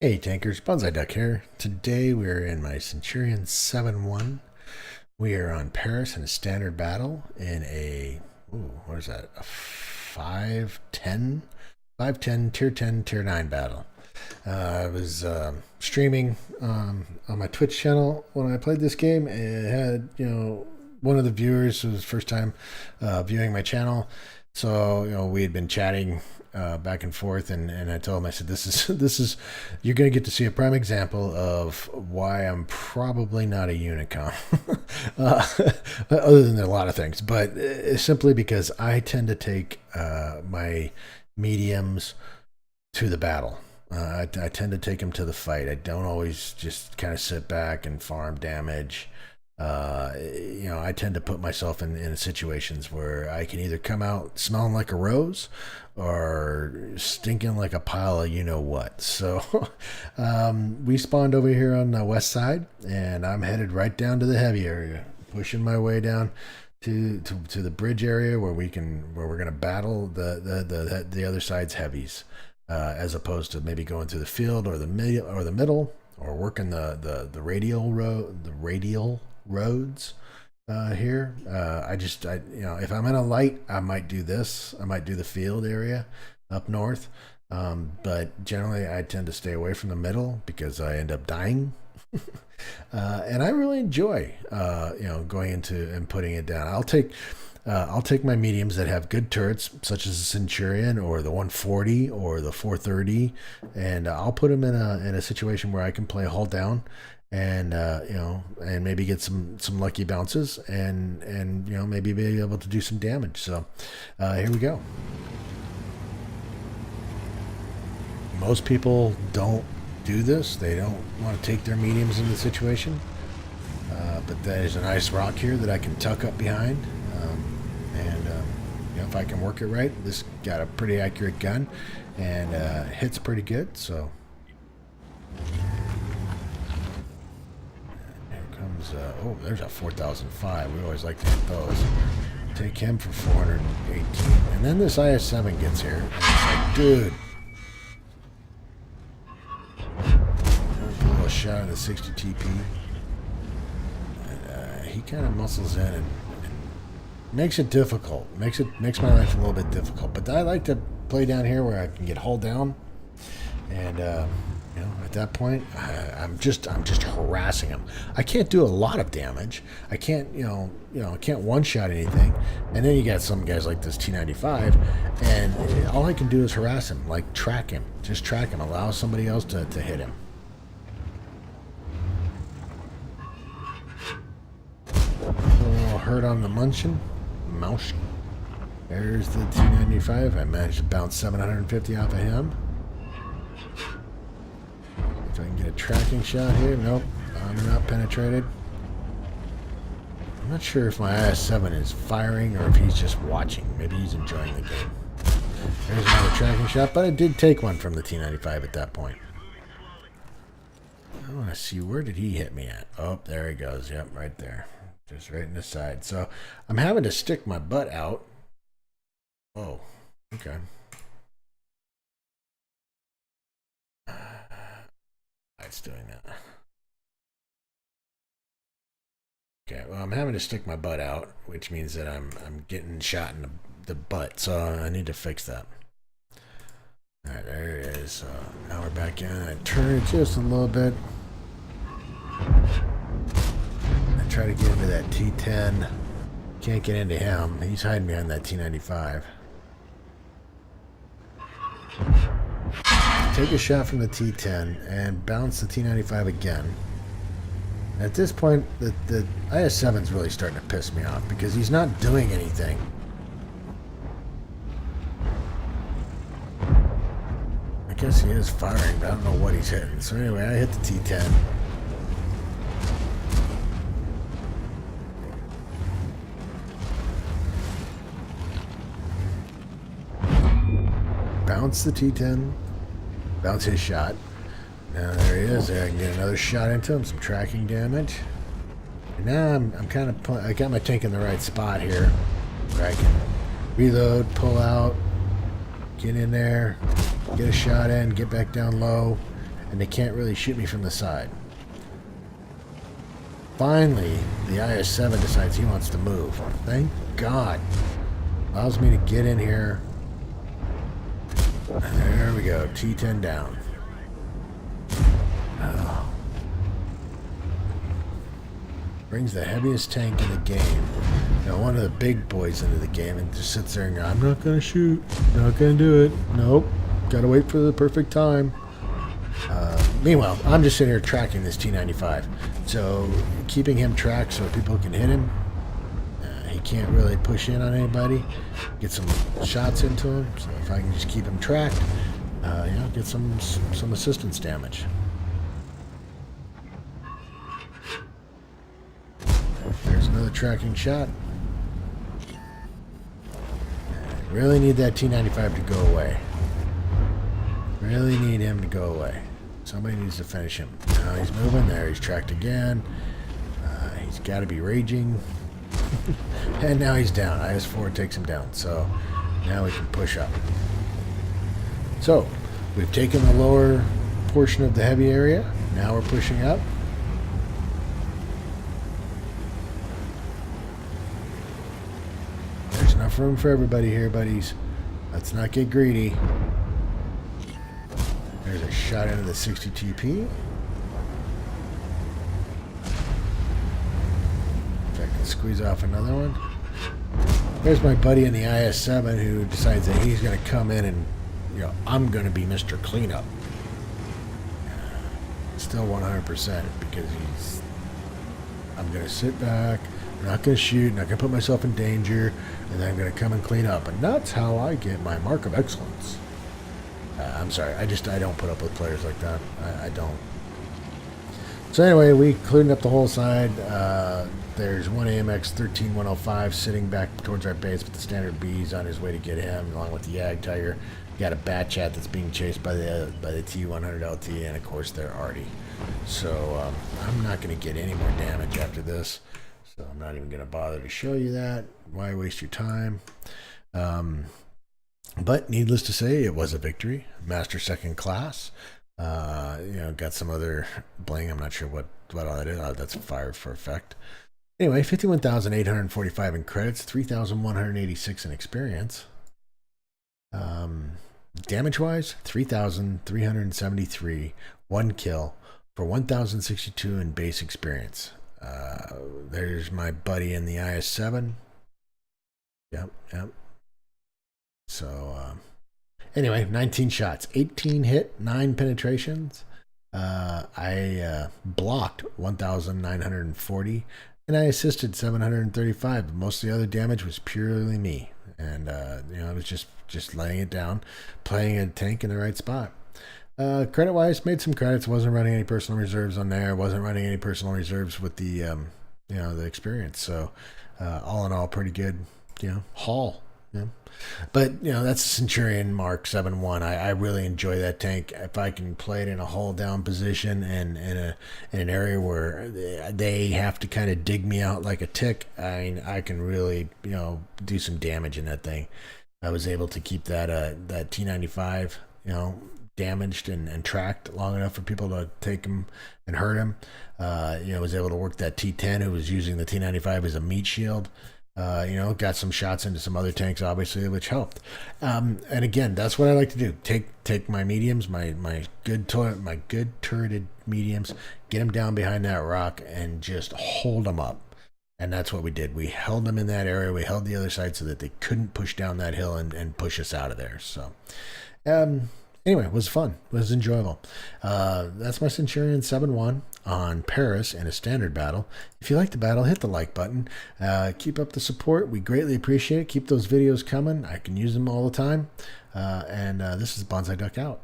Hey tankers, Bonsai Duck here. Today we're in my Centurion 7-1. We are on Paris in a standard battle in a, what is that, a 5-10? 5-10, tier 10, tier 9 battle. I was streaming on my Twitch channel when I played this game. It had, one of the viewers, it was first time viewing my channel. So, we had been chatting back and forth, and I told him, I said, this is, you're going to get to see a prime example of why I'm probably not a Unicom, other than a lot of things, but simply because I tend to take my mediums to the battle. I tend to take them to the fight. I don't always just kind of sit back and farm damage. I tend to put myself in situations where I can either come out smelling like a rose or stinking like a pile of what. So we spawned over here on the west side, and I'm headed right down to the heavy area, pushing my way down to the bridge area where we're gonna battle the other side's heavies, as opposed to maybe going through the field or the middle or working the radial roads here. If I'm in a light, I might do this. I might do the field area up north. But generally I tend to stay away from the middle because I end up dying. And I really enjoy, going into and putting it down. I'll take my mediums that have good turrets, such as the Centurion or the 140 or the 430, and I'll put them in a situation where I can play hull down, and and maybe get some lucky bounces, and maybe be able to do some damage. So here we go. Most people don't do this. They don't want to take their mediums into the situation, but there's a nice rock here that I can tuck up behind, and if I can work it right. This got a pretty accurate gun and hits pretty good. So there's a 4005. We always like to hit those. Take him for 418. And then this IS-7 gets here. And it's like, dude. There's a little shot of the 60 TP. And he kind of muscles in and makes it difficult. Makes my life a little bit difficult. But I like to play down here where I can get hull down. And at that point, I'm just harassing him. I can't do a lot of damage. I can't, I can't one-shot anything. And then you got some guys like this T95, and all I can do is harass him, like track him, just track him, allow somebody else to hit him. A little hurt on the mouse. There's the T95. I managed to bounce 750 off of him. If I can get a tracking shot here. Nope, I'm not penetrated. I'm not sure if my IS-7 is firing or if he's just watching. Maybe he's enjoying the game. There's another tracking shot, but I did take one from the T95 at that point. I want to see, where did he hit me at? Oh, there he goes. Yep, right there. Just right in the side. So I'm having to stick my butt out. Oh, okay. It's doing that. Okay, well, I'm having to stick my butt out, which means that I'm getting shot in the butt, so I need to fix that. All right, there it is. Now we're back in. I turn it just a little bit. I try to get into that T10. Can't get into him. He's hiding behind that T95. Take a shot from the T10 and bounce the T95 again. At this point, the IS-7 is really starting to piss me off because he's not doing anything. I guess he is firing, but I don't know what he's hitting. So anyway, I hit the T10. Bounce the T10. Bounce his shot. Now there he is. There I can get another shot into him. Some tracking damage. And now I'm kind of... I got my tank in the right spot here, where I can reload, pull out, get in there, get a shot in, get back down low, and they can't really shoot me from the side. Finally, the IS-7 decides he wants to move. Thank God. Allows me to get in here. There we go. T-10 down. Oh. Brings the heaviest tank in the game. You know, one of the big boys into the game, and just sits there and goes, I'm not going to shoot. Not going to do it. Nope. Got to wait for the perfect time. Meanwhile, I'm just sitting here tracking this T-95. So, keeping him tracked so people can hit him. He can't really push in on anybody. Get some shots into him. So if I can just keep him tracked, get some assistance damage. There's another tracking shot. I really need that T-95 to go away. Really need him to go away. Somebody needs to finish him. Now he's moving there. He's tracked again. He's got to be raging. And now he's down. IS-4 takes him down. So now we can push up. So we've taken the lower portion of the heavy area. Now we're pushing up. There's enough room for everybody here, buddies. Let's not get greedy. There's a shot into the 60 TP. If I can squeeze off another one. There's my buddy in the IS-7 who decides that he's going to come in and, I'm going to be Mr. Cleanup. Still 100% because I'm going to sit back, I'm not going to shoot, not going to put myself in danger, and then I'm going to come and clean up. And that's how I get my mark of excellence. I'm sorry, I don't put up with players like that. I don't. So anyway, we cleaned up the whole side. There's one AMX 13105 sitting back towards our base with the standard B's on his way to get him, along with the Yag Tiger. Got a Bat Chat that's being chased by the T100 LT, and of course they're Arty. So I'm not going to get any more damage after this. So I'm not even going to bother to show you that. Why waste your time? But needless to say, it was a victory. Master second class. Got some other bling. I'm not sure what all that is. That's fire for effect. Anyway, 51,845 in credits, 3,186 in experience. Damage-wise, 3,373, 1 kill for 1,062 in base experience. There's my buddy in the IS-7. Yep. So, anyway, 19 shots, 18 hit, 9 penetrations. I blocked 1,940, and I assisted 735. Most of the other damage was purely me, and I was just laying it down, playing a tank in the right spot. Credit-wise, made some credits. Wasn't running any personal reserves on there. Wasn't running any personal reserves with the the experience. So, all in all, pretty good. Haul. But that's a Centurion Mk 7.1. I really enjoy that tank. If I can play it in a hull down position and in an area where they have to kind of dig me out like a tick, I can really do some damage in that thing. I was able to keep that T95 damaged and tracked long enough for people to take him and hurt him. Was able to work that T10 who was using the T95 as a meat shield. Got some shots into some other tanks, obviously, which helped. And again, that's what I like to do. Take my mediums, my good turreted mediums, get them down behind that rock, and just hold them up. And that's what we did. We held them in that area. We held the other side so that they couldn't push down that hill and push us out of there. So, anyway, it was fun. It was enjoyable. That's my Centurion 7.1 on Paris in a standard battle. If you like the battle, hit the like button. Keep up the support. We greatly appreciate it. Keep those videos coming. I can use them all the time. And this is Bonsai Duck out.